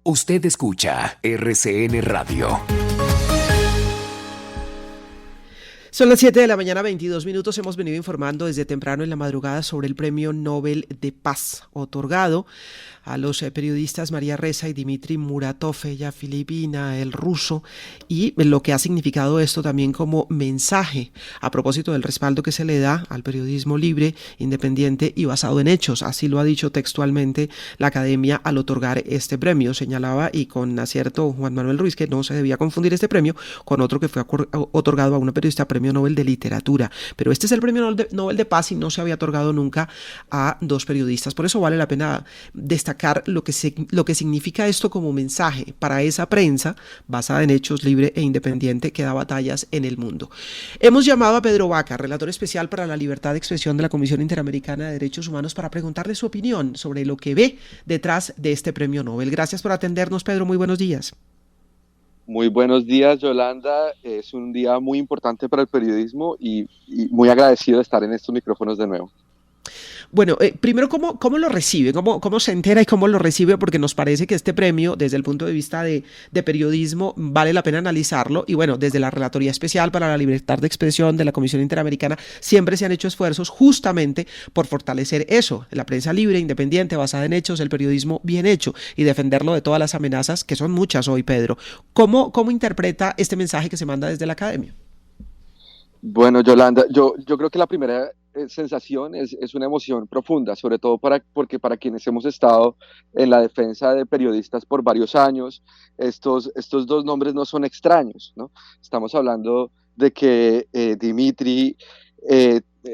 Usted escucha RCN Radio. Son las 7 de la mañana, 22 minutos. Hemos venido informando desde temprano en la madrugada sobre el Premio Nobel de Paz, otorgado a los periodistas María Ressa y Dmitry Muratov, ella filipina, el ruso, y lo que ha significado esto también como mensaje a propósito del respaldo que se le da al periodismo libre, independiente y basado en hechos. Así lo ha dicho textualmente la Academia al otorgar este premio. Señalaba, y con acierto, Juan Manuel Ruiz, que no se debía confundir este premio con otro que fue otorgado a una periodista, Premio Nobel de Literatura. Pero este es el Premio Nobel de Paz y no se había otorgado nunca a dos periodistas. Por eso vale la pena destacar lo que significa esto como mensaje para esa prensa basada en hechos, libre e independiente, que da batallas en el mundo. Hemos llamado a Pedro Vaca, relator especial para la libertad de expresión de la Comisión Interamericana de Derechos Humanos, para preguntarle su opinión sobre lo que ve detrás de este Premio Nobel. Gracias por atendernos, Pedro. Muy buenos días. Muy buenos días, Yolanda. Es un día muy importante para el periodismo y muy agradecido de estar en estos micrófonos de nuevo. Bueno, primero, ¿cómo lo recibe? ¿Cómo se entera y cómo lo recibe? Porque nos parece que este premio, desde el punto de vista de periodismo, vale la pena analizarlo. Y bueno, desde la Relatoría Especial para la Libertad de Expresión de la Comisión Interamericana siempre se han hecho esfuerzos justamente por fortalecer eso, la prensa libre, independiente, basada en hechos, el periodismo bien hecho, y defenderlo de todas las amenazas, que son muchas hoy, Pedro. ¿Cómo porque este mensaje que se manda desde la Academia? Bueno, Yolanda, yo creo que la primera sensación es una emoción profunda, sobre todo porque para quienes hemos estado en la defensa de periodistas por varios años, estos dos nombres no son extraños, ¿no? Estamos hablando de que Dmitry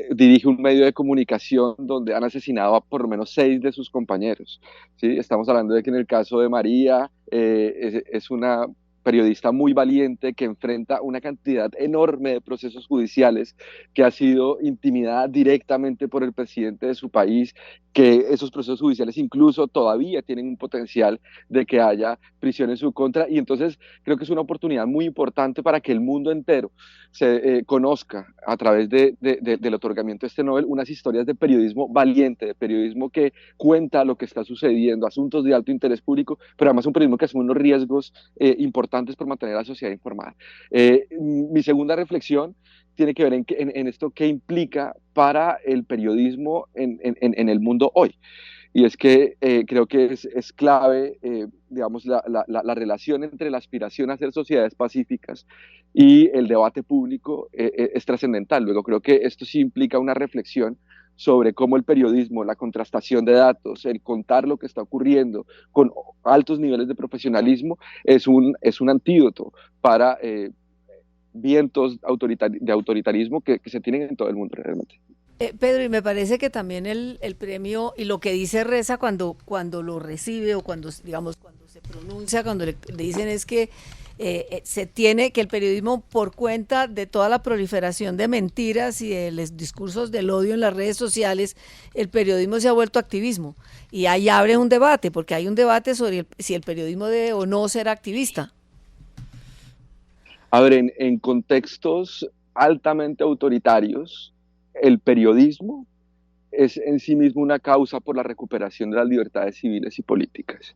dirige un medio de comunicación donde han asesinado a por lo menos 6 de sus compañeros, ¿sí? Estamos hablando de que en el caso de María es una periodista muy valiente que enfrenta una cantidad enorme de procesos judiciales, que ha sido intimidada directamente por el presidente de su país, que esos procesos judiciales incluso todavía tienen un potencial de que haya prisión en su contra, y entonces creo que es una oportunidad muy importante para que el mundo entero se conozca a través del otorgamiento de este Nobel unas historias de periodismo valiente, de periodismo que cuenta lo que está sucediendo, asuntos de alto interés público, pero además un periodismo que asume unos riesgos importantes por mantener a la sociedad informada. Mi segunda reflexión tiene que ver en esto que implica para el periodismo en el mundo hoy. Y es que creo que es clave, digamos, la relación entre la aspiración a hacer sociedades pacíficas y el debate público es trascendental. Luego creo que esto sí implica una reflexión sobre cómo el periodismo, la contrastación de datos, el contar lo que está ocurriendo con altos niveles de profesionalismo es un antídoto para vientos de autoritarismo que se tienen en todo el mundo realmente. Pedro, y me parece que también el premio y lo que dice Ressa cuando lo recibe o cuando, digamos, cuando se pronuncia, cuando le dicen es que se tiene que el periodismo, por cuenta de toda la proliferación de mentiras y de los discursos del odio en las redes sociales, el periodismo se ha vuelto activismo. Y ahí abre un debate, porque hay un debate sobre si el periodismo debe o no ser activista. A ver, en contextos altamente autoritarios, el periodismo es en sí mismo una causa por la recuperación de las libertades civiles y políticas.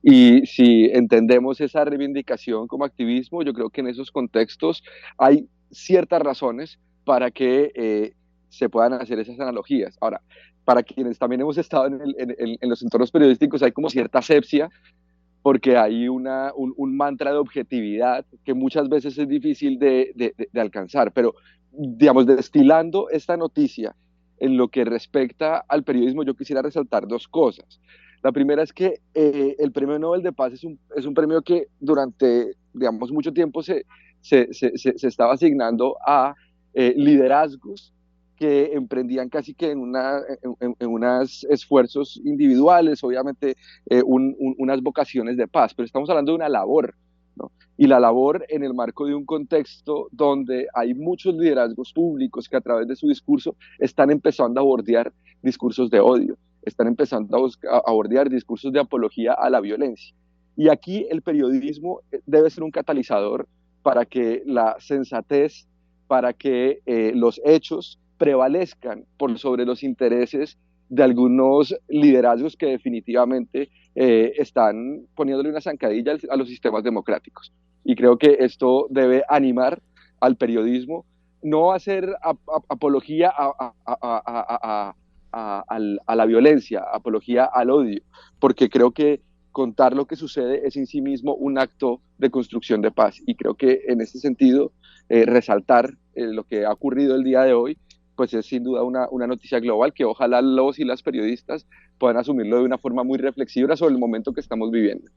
Y si entendemos esa reivindicación como activismo, yo creo que en esos contextos hay ciertas razones para que se puedan hacer esas analogías. Ahora, para quienes también hemos estado en los entornos periodísticos, hay como cierta asepsia, porque hay un mantra de objetividad que muchas veces es difícil de alcanzar, pero digamos, destilando esta noticia en lo que respecta al periodismo, yo quisiera resaltar dos cosas. La primera es que el Premio Nobel de Paz es un premio que durante, digamos, mucho tiempo se estaba asignando a liderazgos que emprendían casi que en unos esfuerzos individuales, obviamente unas vocaciones de paz, pero estamos hablando de una labor, ¿no? Y la labor en el marco de un contexto donde hay muchos liderazgos públicos que a través de su discurso están empezando a bordear discursos de odio, están empezando a bordear discursos de apología a la violencia. Y aquí el periodismo debe ser un catalizador para que la sensatez, para que los hechos prevalezcan por sobre los intereses de algunos liderazgos que definitivamente están poniéndole una zancadilla a los sistemas democráticos. Y creo que esto debe animar al periodismo, no hacer apología a la violencia, apología al odio, porque creo que contar lo que sucede es en sí mismo un acto de construcción de paz. Y creo que en ese sentido, resaltar lo que ha ocurrido el día de hoy, pues es sin duda una noticia global que ojalá los y las periodistas puedan asumirlo de una forma muy reflexiva sobre el momento que estamos viviendo.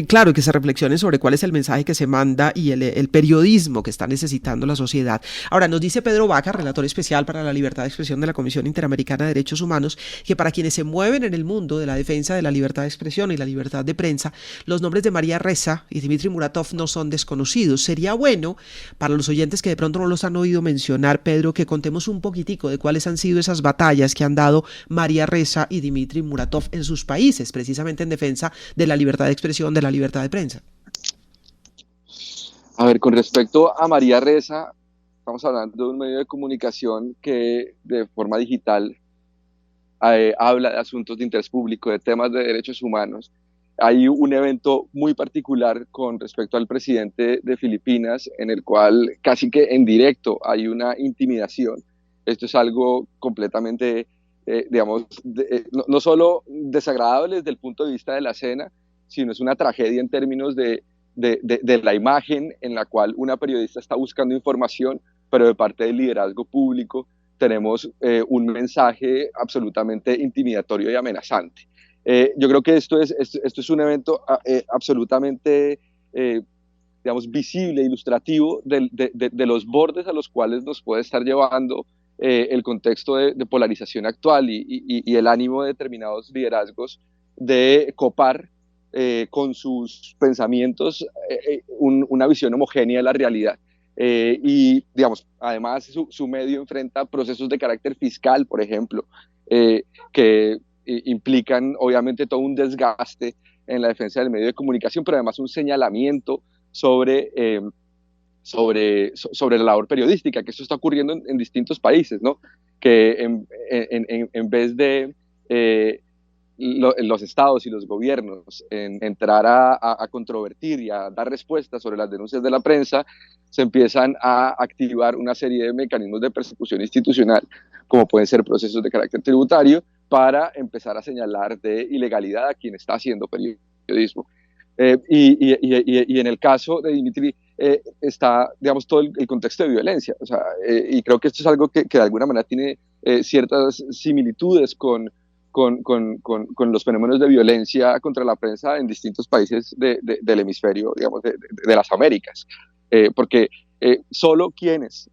Claro, que se reflexione sobre cuál es el mensaje que se manda y el periodismo que está necesitando la sociedad. Ahora, nos dice Pedro Vaca, relator especial para la libertad de expresión de la Comisión Interamericana de Derechos Humanos, que para quienes se mueven en el mundo de la defensa de la libertad de expresión y la libertad de prensa, los nombres de María Ressa y Dmitry Muratov no son desconocidos. Sería bueno, para los oyentes que de pronto no los han oído mencionar, Pedro, que contemos un poquitico de cuáles han sido esas batallas que han dado María Ressa y Dmitry Muratov en sus países, precisamente en defensa de la libertad de expresión, de la libertad de prensa. A ver, con respecto a María Ressa, estamos hablando de un medio de comunicación que de forma digital habla de asuntos de interés público, de temas de derechos humanos. Hay un evento muy particular con respecto al presidente de Filipinas, en el cual casi que en directo hay una intimidación. Esto es algo completamente, digamos, no solo desagradable desde el punto de vista de la escena, sino es una tragedia en términos de la imagen en la cual una periodista está buscando información, pero de parte del liderazgo público tenemos un mensaje absolutamente intimidatorio y amenazante. Yo creo que esto es un evento absolutamente, digamos, visible, ilustrativo de los bordes a los cuales nos puede estar llevando el contexto de polarización actual y el ánimo de determinados liderazgos de copar con sus pensamientos una visión homogénea de la realidad. Y, digamos, además su medio enfrenta procesos de carácter fiscal, por ejemplo, que implican obviamente todo un desgaste en la defensa del medio de comunicación, pero además un señalamiento sobre la labor periodística, que esto está ocurriendo en distintos países, ¿no? Que en vez de los estados y los gobiernos en entrar a controvertir y a dar respuestas sobre las denuncias de la prensa, se empiezan a activar una serie de mecanismos de persecución institucional, como pueden ser procesos de carácter tributario, para empezar a señalar de ilegalidad a quien está haciendo periodismo. Y en el caso de Dmitry está, digamos, todo el contexto de violencia. O sea, y creo que esto es algo que de alguna manera tiene ciertas similitudes con los fenómenos de violencia contra la prensa en distintos países del hemisferio, digamos, de las Américas. Porque solo quienes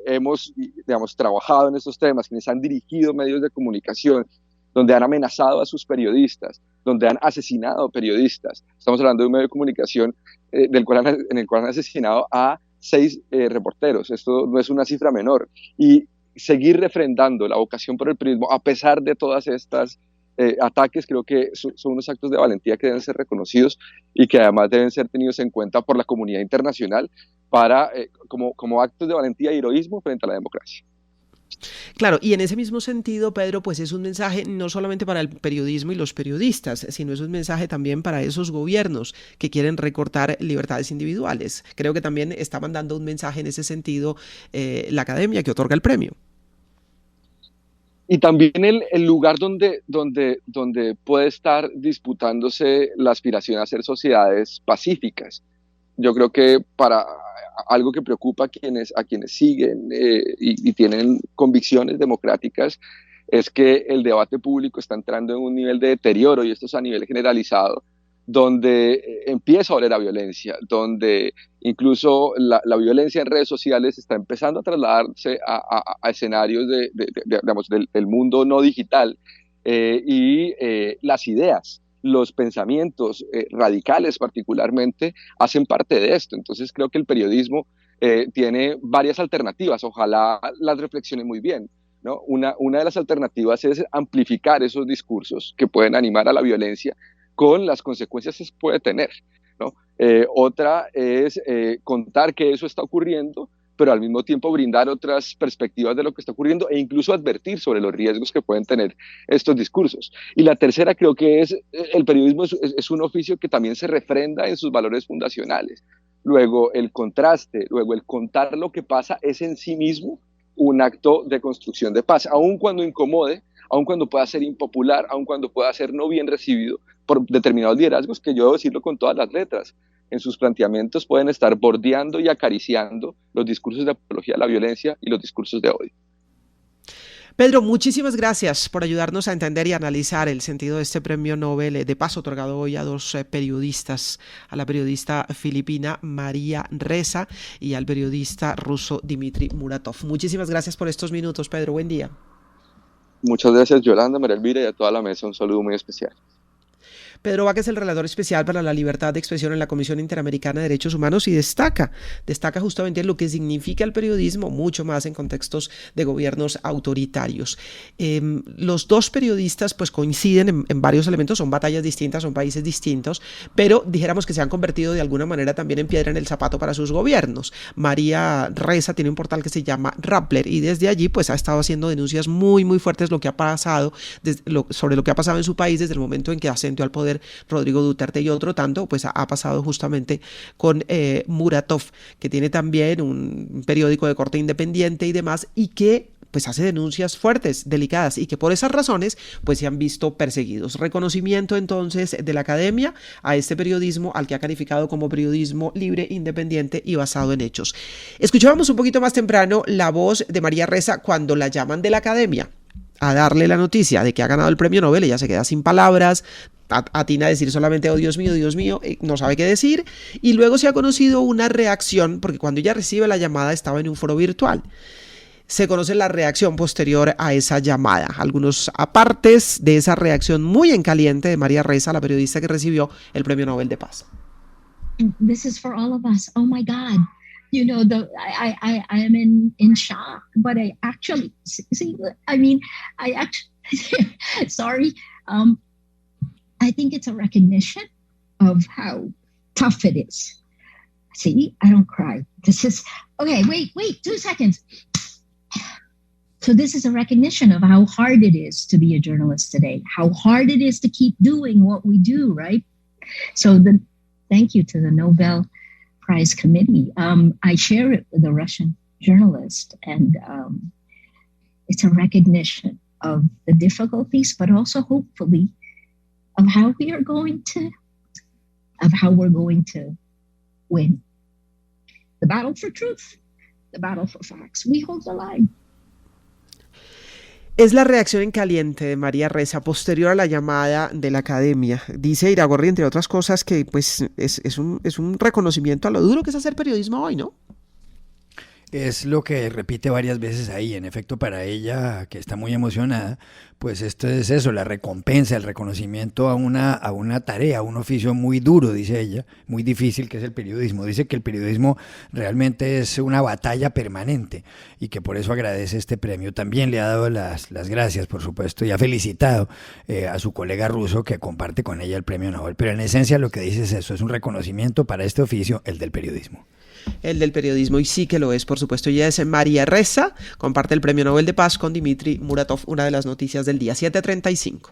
hemos, digamos, trabajado en estos temas, quienes han dirigido medios de comunicación, donde han amenazado a sus periodistas, donde han asesinado periodistas. Estamos hablando de un medio de comunicación en el cual han asesinado a 6 reporteros. Esto no es una cifra menor. Y seguir refrendando la vocación por el periodismo, a pesar de todas estas ataques, creo que son unos actos de valentía que deben ser reconocidos y que además deben ser tenidos en cuenta por la comunidad internacional para, como actos de valentía y heroísmo frente a la democracia. Claro, y en ese mismo sentido, Pedro, pues es un mensaje no solamente para el periodismo y los periodistas, sino es un mensaje también para esos gobiernos que quieren recortar libertades individuales. Creo que también está mandando un mensaje en ese sentido la academia que otorga el premio. Y también el lugar donde puede estar disputándose la aspiración a ser sociedades pacíficas. Yo creo que para algo que preocupa a quienes siguen y tienen convicciones democráticas es que el debate público está entrando en un nivel de deterioro, y esto es a nivel generalizado, donde empieza a oler a violencia, donde incluso la violencia en redes sociales está empezando a trasladarse a escenarios digamos, del mundo no digital, y las ideas, los pensamientos radicales particularmente, hacen parte de esto. Entonces creo que el periodismo tiene varias alternativas, ojalá las reflexione muy bien, ¿no? Una de las alternativas es amplificar esos discursos que pueden animar a la violencia con las consecuencias que puede tener, ¿no? Otra es contar que eso está ocurriendo, pero al mismo tiempo brindar otras perspectivas de lo que está ocurriendo e incluso advertir sobre los riesgos que pueden tener estos discursos. Y la tercera creo que es, el periodismo es un oficio que también se refrenda en sus valores fundacionales. Luego el contraste, luego el contar lo que pasa es en sí mismo un acto de construcción de paz, aun cuando incomode, aun cuando pueda ser impopular, aun cuando pueda ser no bien recibido por determinados liderazgos, que yo debo decirlo con todas las letras. En sus planteamientos pueden estar bordeando y acariciando los discursos de apología a la violencia y los discursos de odio. Pedro, muchísimas gracias por ayudarnos a entender y analizar el sentido de este premio Nobel de Paz otorgado hoy a dos periodistas, a la periodista filipina María Ressa y al periodista ruso Dmitry Muratov. Muchísimas gracias por estos minutos, Pedro. Buen día. Muchas gracias, Yolanda, María Elvira, y a toda la mesa un saludo muy especial. Pedro Vaca es el relator especial para la libertad de expresión en la Comisión Interamericana de Derechos Humanos y destaca justamente lo que significa el periodismo, mucho más en contextos de gobiernos autoritarios. Los dos periodistas pues coinciden en varios elementos, son batallas distintas, son países distintos, pero dijéramos que se han convertido de alguna manera también en piedra en el zapato para sus gobiernos. María Ressa tiene un portal que se llama Rappler y desde allí pues ha estado haciendo denuncias muy fuertes sobre lo que ha pasado en su país desde el momento en que ascendió al poder Rodrigo Duterte, y otro tanto pues ha pasado justamente con Muratov, que tiene también un periódico de corte independiente y demás, y que pues hace denuncias fuertes, delicadas, y que por esas razones pues se han visto perseguidos. Reconocimiento entonces de la academia a este periodismo, al que ha calificado como periodismo libre, independiente y basado en hechos. Escuchábamos un poquito más temprano la voz de María Ressa cuando la llaman de la academia a darle la noticia de que ha ganado el premio Nobel. Ella se queda sin palabras, atina a decir solamente, oh Dios mío, no sabe qué decir, y luego se ha conocido una reacción, porque cuando ella recibe la llamada estaba en un foro virtual. Se conoce la reacción posterior a esa llamada, algunos apartes de esa reacción muy en caliente de María Ressa, la periodista que recibió el premio Nobel de Paz. This is for all of us. Oh my God. You know, I am in shock, but I actually, sorry, I think it's a recognition of how tough it is. See, I don't cry. This is, okay, wait, 2 seconds. So this is a recognition of how hard it is to be a journalist today, how hard it is to keep doing what we do, right? So thank you to the Nobel Prize Committee. I share it with a Russian journalist, and it's a recognition of the difficulties, but also hopefully of how we're going to win. The battle for truth, the battle for facts. We hold the line. Es la reacción en caliente de María Ressa posterior a la llamada de la academia. Dice Iragorri, entre otras cosas, que pues es un reconocimiento a lo duro que es hacer periodismo hoy, ¿no? Es lo que repite varias veces ahí. En efecto, para ella, que está muy emocionada, pues esto es eso, la recompensa, el reconocimiento a una tarea, a un oficio muy duro, dice ella, muy difícil, que es el periodismo. Dice que el periodismo realmente es una batalla permanente y que por eso agradece este premio. También le ha dado las gracias, por supuesto, y ha felicitado a su colega ruso que comparte con ella el premio Nobel. Pero en esencia lo que dice es eso, es un reconocimiento para este oficio, el del periodismo. El del periodismo, y sí que lo es, por supuesto. Ella es María Ressa, comparte el premio Nobel de Paz con Dmitry Muratov, una de las noticias del día. 7:35.